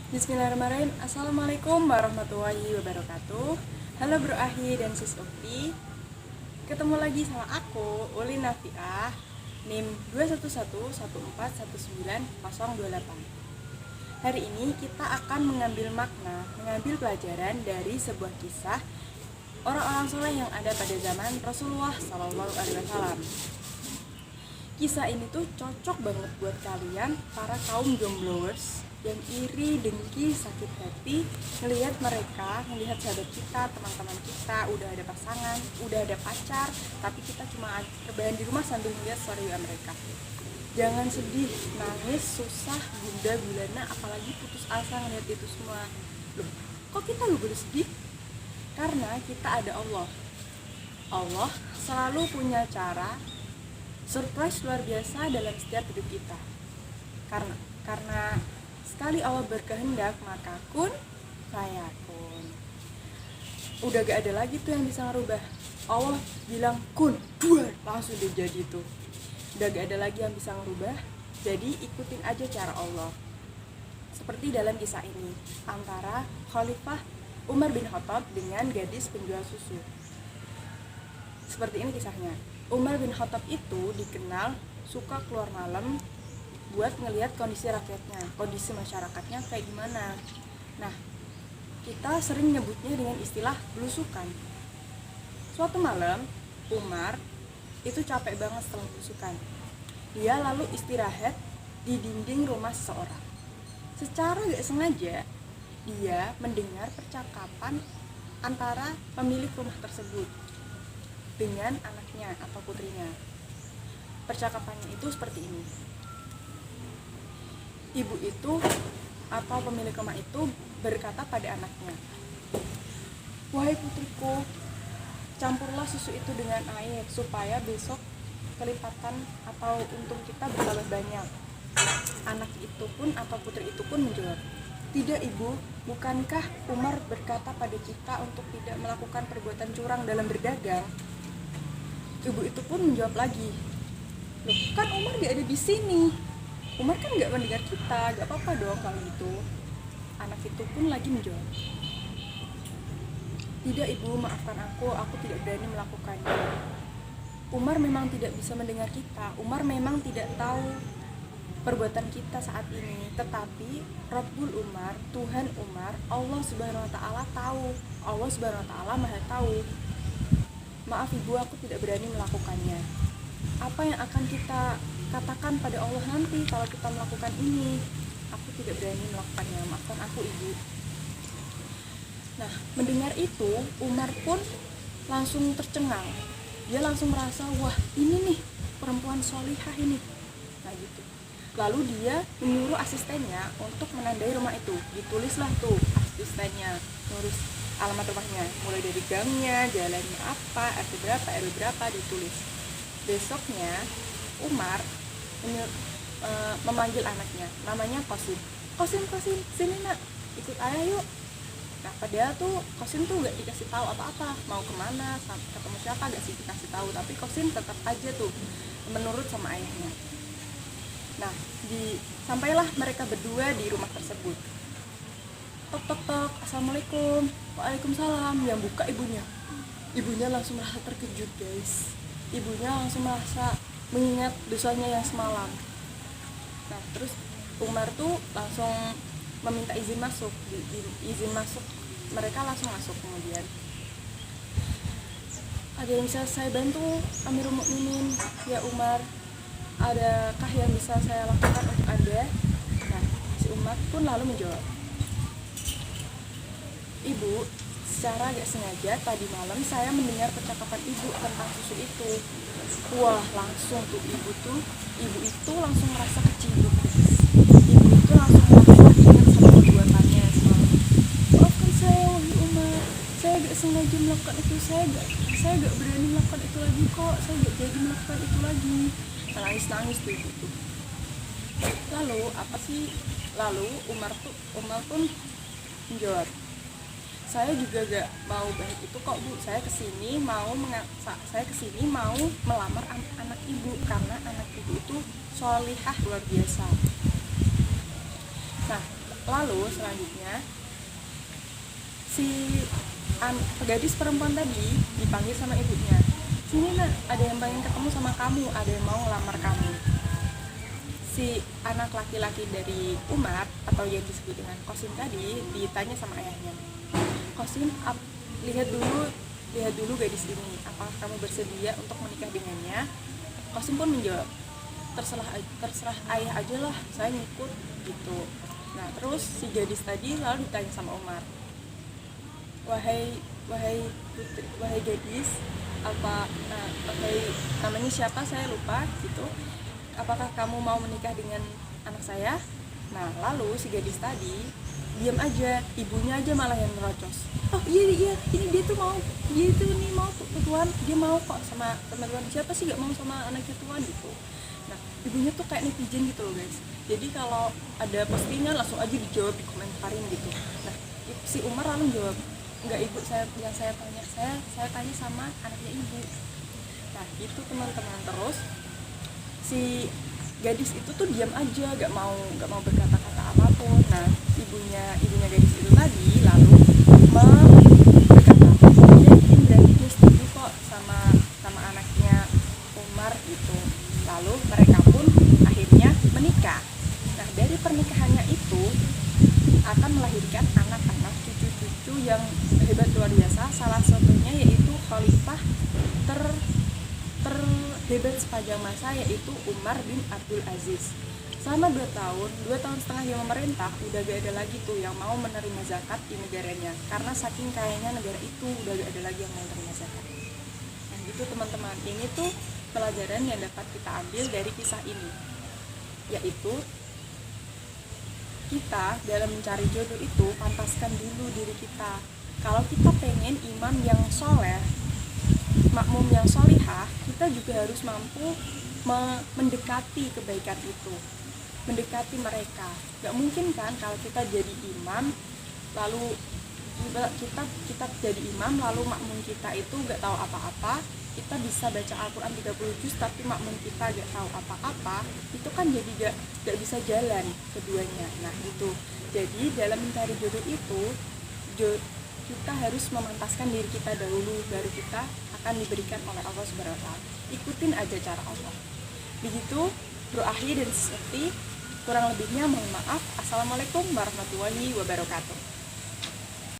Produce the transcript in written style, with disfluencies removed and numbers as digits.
Bismillahirrahmanirrahim. Assalamualaikum warahmatullahi wabarakatuh. Halo Bro Ahi dan Sis Ukti. Ketemu lagi sama aku, Ulin Nafiah, NIM 211141908. Hari ini kita akan mengambil pelajaran dari sebuah kisah orang-orang soleh yang ada pada zaman Rasulullah SAW. Kisah ini tuh cocok banget buat kalian para kaum jombloers yang iri, dengki, sakit hati ngelihat sahabat kita, teman-teman kita udah ada pasangan, udah ada pacar, tapi kita cuma rebahan di rumah sambil melihat story mereka. Jangan sedih, nangis, susah, gundah gulana, apalagi putus asa ngelihat itu semua. Loh, kok kita gak boleh sedih? Karena kita ada Allah. Allah selalu punya cara surprise luar biasa dalam setiap hidup kita. Karena sekali Allah berkehendak, maka kun fayakun. Udah gak ada lagi tuh yang bisa ngerubah. Allah bilang kun, buar, langsung dia jadi tuh. Udah gak ada lagi yang bisa ngerubah. Jadi ikutin aja cara Allah. Seperti dalam kisah ini, antara Khalifah Umar bin Khattab dengan gadis penjual susu. Seperti ini kisahnya. Umar bin Khattab itu dikenal suka keluar malam buat ngelihat kondisi rakyatnya, kondisi masyarakatnya kayak gimana. Nah, kita sering nyebutnya dengan istilah belusukan. Suatu malam, Umar itu capek banget setelah belusukan. Dia lalu istirahat di dinding rumah seseorang. Secara gak sengaja, dia mendengar percakapan antara pemilik rumah tersebut dengan anaknya atau putrinya. Percakapannya itu seperti ini. Ibu itu atau pemilik rumah itu berkata pada anaknya, "Wahai putriku, campurlah susu itu dengan air supaya besok kelipatan atau untung kita bertambah banyak." Anak itu pun atau putri itu pun menjawab, "Tidak ibu, bukankah Umar berkata pada kita untuk tidak melakukan perbuatan curang dalam berdagang?" Ibu itu pun menjawab lagi, "Loh, kan Umar gak ada di sini. Umar kan gak mendengar kita, gak apa-apa dong kalau gitu." Anak itu pun lagi menjawab, "Tidak ibu, maafkan aku tidak berani melakukannya. Umar memang tidak bisa mendengar kita, Umar memang tidak tahu perbuatan kita saat ini, tetapi Rabbul Umar, Tuhan Umar, Allah Subhanahu wa taala tahu. Allah Subhanahu wa taala Maha tahu. Maaf ibu, aku tidak berani melakukannya. Apa yang akan kita katakan pada Allah nanti kalau kita melakukan ini? Aku tidak berani melakukannya, maafkan aku ibu." Nah, mendengar itu, Umar pun langsung tercengang. Dia langsung merasa, wah ini nih perempuan solihah ini. Nah gitu. Lalu dia menyuruh asistennya untuk menandai rumah itu. Ditulislah tuh asistennya, nulis alamat rumahnya, mulai dari gangnya, jalannya apa, RT berapa, RW berapa, ditulis. Besoknya Umar memanggil anaknya, namanya Qasim. Qasim, sini nak, ikut ayah yuk. Nah, padahal tuh Qasim tuh gak dikasih tahu apa-apa, mau kemana, ketemu siapa gak sih dikasih tahu, tapi Qasim tetap aja tuh menurut sama ayahnya. Nah, sampailah mereka berdua di rumah tersebut. Tok tok tok, assalamualaikum. Waalaikumsalam. Yang buka ibunya. Ibunya langsung merasa terkejut guys. Ibunya langsung merasa mengingat dosanya yang semalam. Nah, terus Umar tuh langsung meminta izin masuk. Izin masuk, mereka langsung masuk. Kemudian, "Ada yang bisa saya bantu, Amirul Mukminin? Ya Umar, adakah yang bisa saya lakukan untuk Anda?" Nah, si Umar pun lalu menjawab, "Ibu, secara gak sengaja tadi malam saya mendengar percakapan ibu tentang susu itu." Wah, langsung tuh ibu itu langsung merasa keciduk. Ibu itu langsung merasa ingat sama perbuatannya semalam. "Maafkan saya wahai Umar, saya gak sengaja melakukan itu, saya gak berani melakukan itu lagi kok, saya gak jadi melakukan itu lagi." Nangis tuh ibu tuh. Lalu Umar pun menjawab, "Saya juga gak mau baik itu kok bu, saya kesini mau melamar anak ibu karena anak ibu itu sholihah luar biasa." Nah, lalu selanjutnya si gadis perempuan tadi dipanggil sama ibunya, sini nak, ada yang pengen ketemu sama kamu, ada yang mau ngelamar kamu. Si anak laki-laki dari Umar atau yang disebut dengan Qasim tadi ditanya sama ayahnya, Qasim, lihat dulu gadis ini, apakah kamu bersedia untuk menikah dengannya? Qasim pun menjawab, terserah ayah aja lah, saya ngikut gitu. Nah terus si gadis tadi lalu ditanya sama Umar, wahai gadis, wahai namanya siapa saya lupa gitu, apakah kamu mau menikah dengan anak saya? Nah lalu si gadis tadi diam aja, ibunya aja malah yang nerocos, oh iya ini dia mau tuan, dia mau kok sama teman-teman, siapa sih gak mau sama anaknya tuan gitu. Nah ibunya tuh kayak netizen gitu loh guys, jadi kalau ada postingan langsung aja dijawab, dikomentarin gitu. Nah si Umar lalu jawab, enggak ibu, saya tanya sama anaknya ibu. Nah itu teman-teman, terus si gadis itu tuh diam aja, gak mau berkata-kata apapun. Nah ibunya gadis itu tadi lalu berkata, dia berarti dia setuju kok sama anaknya Umar itu. Lalu mereka pun akhirnya menikah. Nah dari pernikahannya itu akan melahirkan anak-anak, cucu-cucu yang hebat luar biasa. Salah satunya yaitu khalifah terhebat sepanjang masa, yaitu Umar bin Abdul Aziz. Selama 2 tahun setengah dia memerintah, udah gak ada lagi tuh yang mau menerima zakat di negaranya, karena saking kayanya negara itu udah gak ada lagi yang mau menerima zakat. Nah itu teman-teman, ini tuh pelajaran yang dapat kita ambil dari kisah ini, yaitu kita dalam mencari jodoh itu pantaskan dulu diri kita. Kalau kita pengen imam yang soleh, makmum yang solihah, kita juga harus mampu mendekati kebaikan itu, mendekati mereka. Gak mungkin kan kalau kita jadi imam lalu kita jadi imam lalu makmum kita itu gak tahu apa-apa. Kita bisa baca Al-Quran 30 juz tapi makmum kita gak tahu apa-apa, itu kan jadi gak bisa jalan keduanya. Nah itu, jadi dalam mencari jodoh itu kita harus memantaskan diri kita dahulu, baru kita akan diberikan oleh Allah Subhanahu wa Ta'ala. Ikutin aja cara Allah. Begitu Bro Ahli dan Siti, kurang lebihnya mohon maaf. Assalamualaikum warahmatullahi wabarakatuh.